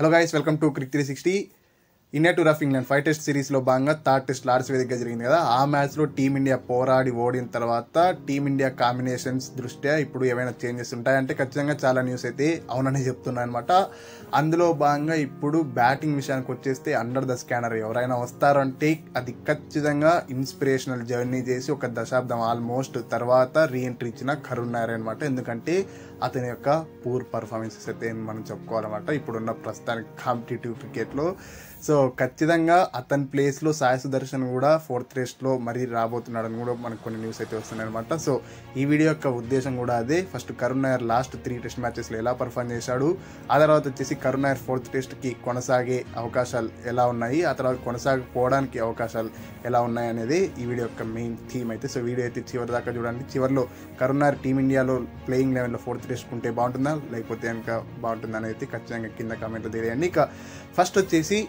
Hello guys, welcome to Crick 360. India tour of England 5 test సిరీస్లో భాగంగా third test Lord's వేదికగా జరిగింది కదా. ఆ మ్యాచ్లో టీమిండియా పోరాడి ఓడిన తర్వాత టీమిండియా కాంబినేషన్స్ దృష్ట్యా ఇప్పుడు ఏమైనా చేంజెస్ ఉంటాయంటే ఖచ్చితంగా చాలా న్యూస్ అయితే అవునని చెప్తున్నాయి అనమాట. అందులో భాగంగా ఇప్పుడు బ్యాటింగ్ విషయానికి వచ్చేస్తే అండర్ ద స్కానర్ ఎవరైనా వస్తారంటే అది ఖచ్చితంగా ఇన్స్పిరేషనల్ జర్నీ చేసి ఒక దశాబ్దం ఆల్మోస్ట్ తర్వాత రీఎంట్రీ ఇచ్చిన కరుణ్ నాయర్ అనమాట. ఎందుకంటే అతని యొక్క పూర్ పర్ఫార్మెన్సెస్ అయితే మనం చెప్పుకోవాలన్నమాట ఇప్పుడున్న ప్రస్తుతానికి కాంపిటేటివ్ క్రికెట్లో. సో ఖచ్చితంగా అతని ప్లేస్లో సాయి సుదర్శన్ కూడా 4th టెస్ట్లో మరీ రాబోతున్నాడని కూడా మనకు కొన్ని న్యూస్ అయితే వస్తున్నాయి అనమాట. సో ఈ వీడియో యొక్క ఉద్దేశం కూడా అదే. First Karun Nair last 3 test మ్యాచెస్లో ఎలా పర్ఫామ్ చేశాడు, ఆ తర్వాత వచ్చేసి కరుణ్ నాయర్ 4th టెస్ట్కి కొనసాగే అవకాశాలు ఎలా ఉన్నాయి, ఆ తర్వాత కొనసాగిపోవడానికి అవకాశాలు ఎలా ఉన్నాయి అనేది ఈ వీడియో యొక్క మెయిన్ థీమ్ అయితే. సో వీడియో అయితే చివరి దాకా చూడండి. చివరిలో కరుణ్ నాయర్ టీమిండియాలో ప్లేయింగ్ లెవెల్లో 4th టెస్ట్ ఉంటే బాగుంటుందా లేకపోతే కనుక బాగుంటుందా అనేది ఖచ్చితంగా కింద కామెంట్లో తెలియండి. ఇక ఫస్ట్ వచ్చేసి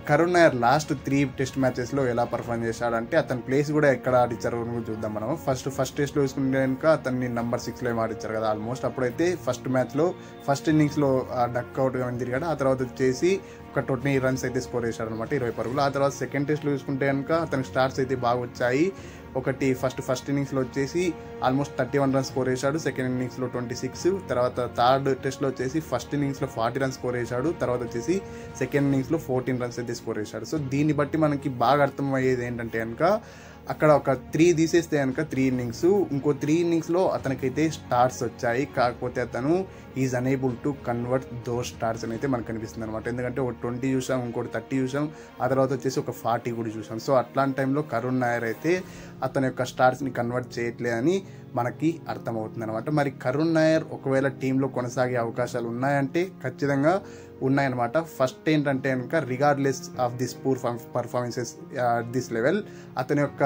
కరుణ్ నాయర్ లాస్ట్ 3 టెస్ట్ మ్యాచెస్లో ఎలా పర్ఫామ్ చేశాడంటే అతని ప్లేస్ కూడా ఎక్కడ ఆడిచ్చారో చూద్దాం మనం. ఫస్ట్ టెస్ట్లో చూసుకుంటే కనుక అతన్ని నెంబర్ 6లో ఏమో ఆడిచ్చారు కదా ఆల్మోస్ట్. అప్పుడైతే ఫస్ట్ మ్యాచ్లో ఫస్ట్ ఇన్నింగ్స్లో డక్అవుట్గా తిరిగాడు. ఆ తర్వాత వచ్చేసి ఒక 20 రన్స్ అయితే స్కోర్ చేశాడు అనమాట, 20 పరుగులు. ఆ తర్వాత సెకండ్ టెస్ట్లో చూసుకుంటే కనుక అతనికి స్టార్ట్స్ అయితే బాగా వచ్చాయి. ఒకటి ఫస్ట్ ఇన్నింగ్స్లో వచ్చేసి ఆల్మోస్ట్ 31 రన్స్ స్కోర్ చేశాడు, సెకండ్ ఇన్నింగ్స్లో 26. తర్వాత థర్డ్ టెస్ట్లో వచ్చేసి ఫస్ట్ ఇన్నింగ్స్లో 40 రన్స్ స్కోర్ చేశాడు, తర్వాత వచ్చేసి సెకండ్ ఇన్నింగ్స్లో 14 రన్స్ అయితే స్కోర్ చేశాడు. సో దీన్ని బట్టి మనకి బాగా అర్థమయ్యేది ఏంటంటే కనుక అక్కడ ఒక 3 తీసేస్తే కనుక 3 ఇన్నింగ్స్, ఇంకో 3 ఇన్నింగ్స్లో అతనికైతే స్టార్ట్స్ వచ్చాయి. కాకపోతే అతను is unable to convert those starts అని అయితే మనకు కనిపిస్తుంది అనమాట. ఎందుకంటే ఒక 20 చూసాం, ఇంకోటి 30 చూసాం, ఆ తర్వాత వచ్చేసి ఒక 40 కూడా చూసాం. సో అట్లాంటి టైంలో కరుణ్ నాయర్ అయితే అతని యొక్క స్టార్ట్స్ని కన్వర్ట్ చేయట్లేదని మనకి అర్థమవుతుంది అనమాట. మరి కరుణ్ నాయర్ ఒకవేళ టీంలో కొనసాగే అవకాశాలు ఉన్నాయంటే ఖచ్చితంగా ఉన్నాయన్నమాట. ఫస్ట్ ఏంటంటే కనుక regardless of this poor performances this level అతని యొక్క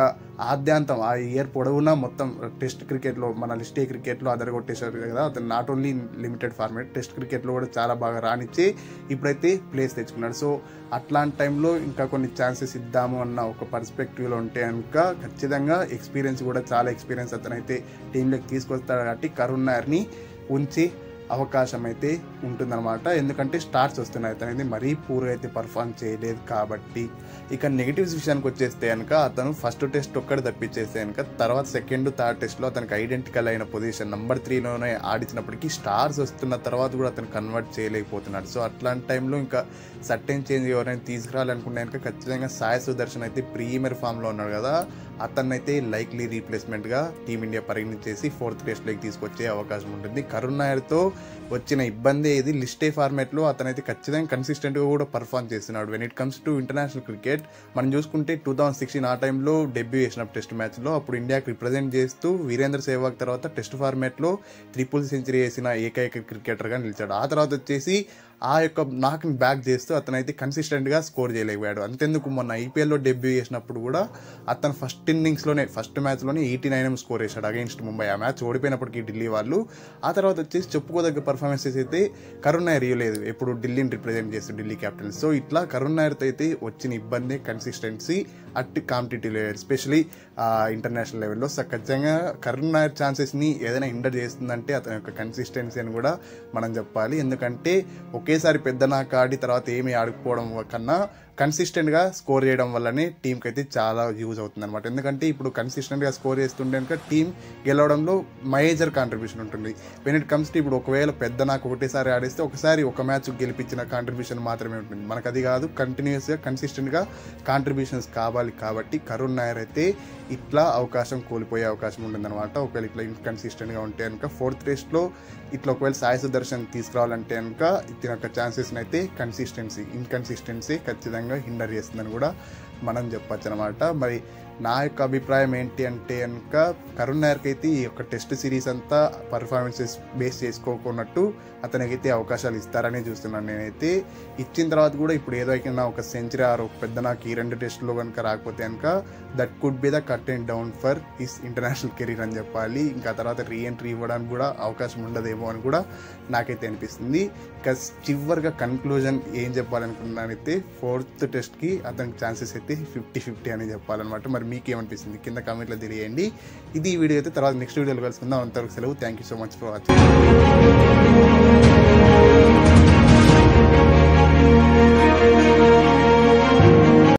ఆద్యాంతం ఆ ఇయర్ పొడవునా మొత్తం టెస్ట్ క్రికెట్లో మన లిస్టే క్రికెట్లో అదరగొట్టేశారు కదా. అతను not only limited format, test క్రికెట్లో కూడా చాలా బాగా రానిచ్చి ఇప్పుడైతే ప్లేస్ తెచ్చుకున్నాడు. సో అట్లాంటి టైంలో ఇంకా కొన్ని ఛాన్సెస్ ఇద్దాము అన్న ఒక పర్స్పెక్టివ్లో ఉంటే కనుక ఖచ్చితంగా ఎక్స్పీరియన్స్ కూడా చాలా ఎక్స్పీరియన్స్ అతనైతే టీంలోకి తీసుకొస్తాడు కాబట్టి కరుణ్ నాయర్ని ఉంచి అవకాశం అయితే ఉంటుందన్నమాట. ఎందుకంటే స్టార్ట్స్ వస్తున్నాయి, అతనైతే మరీ పూర్గా అయితే పర్ఫామ్ చేయలేదు కాబట్టి. ఇక నెగిటివ్స్ విషయానికి వచ్చేస్తే కనుక అతను ఫస్ట్ టెస్ట్ ఒక్కటి తప్పించేస్తే కనుక తర్వాత సెకండ్ థర్డ్ టెస్ట్లో అతనికి ఐడెంటికల్ అయిన పొజిషన్ నెంబర్ 3లోనే ఆడించినప్పటికీ స్టార్స్ వస్తున్న తర్వాత కూడా అతను కన్వర్ట్ చేయలేకపోతున్నాడు. సో అట్లాంటి టైంలో ఇంకా సర్టెన్ చేంజ్ ఎవరైనా తీసుకురావాలనుకుంటే కనుక ఖచ్చితంగా సాయి సుదర్శన్ అయితే ప్రీమియర్ ఫామ్లో ఉన్నాడు కదా, అతన్నైతే లైక్లీ రీప్లేస్మెంట్గా టీమిండియా పరిగణించేసి 4th టెస్ట్లోకి తీసుకొచ్చే అవకాశం ఉంటుంది. కరుణ్ నాయర్తో వచ్చిన ఇబ్బంది ఇది లిస్టే ఫార్మాట్లో అతనైతే ఖచ్చితంగా కన్సిస్టెంట్గా కూడా పర్ఫామ్ చేస్తున్నాడు. When it comes to international cricket మనం చూసుకుంటే 2016 ఆ టైంలో డెబ్యూ చేసిన టెస్ట్ మ్యాచ్లో అప్పుడు ఇండియాకి రిప్రజెంట్ చేస్తూ వీరేంద్ర సెహ్వాగ్ తర్వాత టెస్ట్ ఫార్మాట్లో 3 సెంచరీ వేసిన ఏకైక క్రికెటర్గా నిలిచాడు. ఆ తర్వాత వచ్చేసి ఆ యొక్క నాక్ని బ్యాక్ చేస్తూ అతనైతే కన్సిస్టెంట్గా స్కోర్ చేయలేకపోయాడు. అంతెందుకు మొన్న ఐపీఎల్లో డెబ్యూ చేసినప్పుడు కూడా అతను ఫస్ట్ మ్యాచ్లోనే 89 స్కోర్ చేశాడు అగైన్స్ట్ ముంబై. ఆ మ్యాచ్ ఓడిపోయినప్పటికీ ఢిల్లీ వాళ్ళు. ఆ తర్వాత వచ్చేసి చెప్పుకోదగ్గ పర్ఫార్మెన్సెస్ అయితే కరుణ్ నాయర్ ఇవ్వలేదు ఎప్పుడు ఢిల్లీని రిప్రజెంట్ చేస్తూ ఢిల్లీ క్యాపిటల్స్. సో ఇట్లా కరుణ్ నాయర్తో అయితే వచ్చిన ఇబ్బంది consistency at competitive level especially international లెవెల్లో. సో ఖచ్చితంగా కరుణ్ నాయర్ ఛాన్సెస్ని ఏదైనా హిండర్ చేస్తుందంటే అతని యొక్క కన్సిస్టెన్సీ అని కూడా మనం చెప్పాలి. ఎందుకంటే ఒకేసారి పెద్ద నాక ఆడి తర్వాత ఏమీ ఆడుకోవడం కన్నా కన్సిస్టెంట్గా స్కోర్ చేయడం వల్లనే టీంకి అయితే చాలా యూజ్ అవుతుంది అనమాట. ఎందుకంటే ఇప్పుడు కన్సిస్టెంట్గా స్కోర్ చేస్తుంటే కనుక టీం గెలవడంలో మేజర్ కాంట్రిబ్యూషన్ ఉంటుంది. వెన్ ఇట్ కమ్స్ టు ఇప్పుడు ఒకవేళ పెద్ద నాకు ఒకటేసారి ఆడేస్తే ఒకసారి ఒక మ్యాచ్ గెలిపించిన కాంట్రిబ్యూషన్ మాత్రమే ఉంటుంది, మనకు అది కాదు. కంటిన్యూస్గా కన్సిస్టెంట్గా కాంట్రిబ్యూషన్స్ కావాలి కాబట్టి కరుణ్ నాయర్ అయితే ఇట్లా అవకాశం కోల్పోయే అవకాశం ఉంటుందన్నమాట. ఒకవేళ ఇట్లా ఇన్కన్సిస్టెంట్గా ఉంటే కనుక 4th టెస్ట్లో ఇట్లా ఒకవేళ సాయి సుదర్శన్ తీసుకురావాలంటే కనుక ఇతని యొక్క ఛాన్సెస్ని అయితే ఇన్కన్సిస్టెన్సీ ఖచ్చితంగా హిండర్ చేస్తుందని కూడా మనం చెప్పచ్చు అనమాట. మరి నా యొక్క అభిప్రాయం ఏంటి అంటే కనుక కరుణ్ నాయర్కి అయితే ఈ యొక్క టెస్ట్ సిరీస్ అంతా పర్ఫార్మెన్సెస్ బేస్ చేసుకోకున్నట్టు అతనికైతే అవకాశాలు ఇస్తారని చూస్తున్నాను నేనైతే. ఇచ్చిన తర్వాత కూడా ఇప్పుడు ఏదో అయినా ఒక సెంచరీ ఆర్ ఒక పెద్ద నాకు ఈ 2 టెస్టులో కనుక రాకపోతే కనుక that could be the cut and down for his international career అని చెప్పాలి. ఇంకా తర్వాత రీఎంట్రీ ఇవ్వడానికి కూడా అవకాశం ఉండదేమో అని కూడా నాకైతే అనిపిస్తుంది. ఇంకా చివరిగా కన్క్లూజన్ ఏం చెప్పాలనుకున్నానైతే 4th టెస్ట్కి అతనికి ఛాన్సెస్ అయితే 50-50 అని చెప్పాలన్నమాట. మరి మీకేమనిపిస్తుంది కింద కామెంట్లో తెలియండి. ఇది ఈ వీడియో అయితే తర్వాత నెక్స్ట్ వీడియోలో కలుసుకుందాం. అంతవరకు సెలవు. Thank you so much for watching.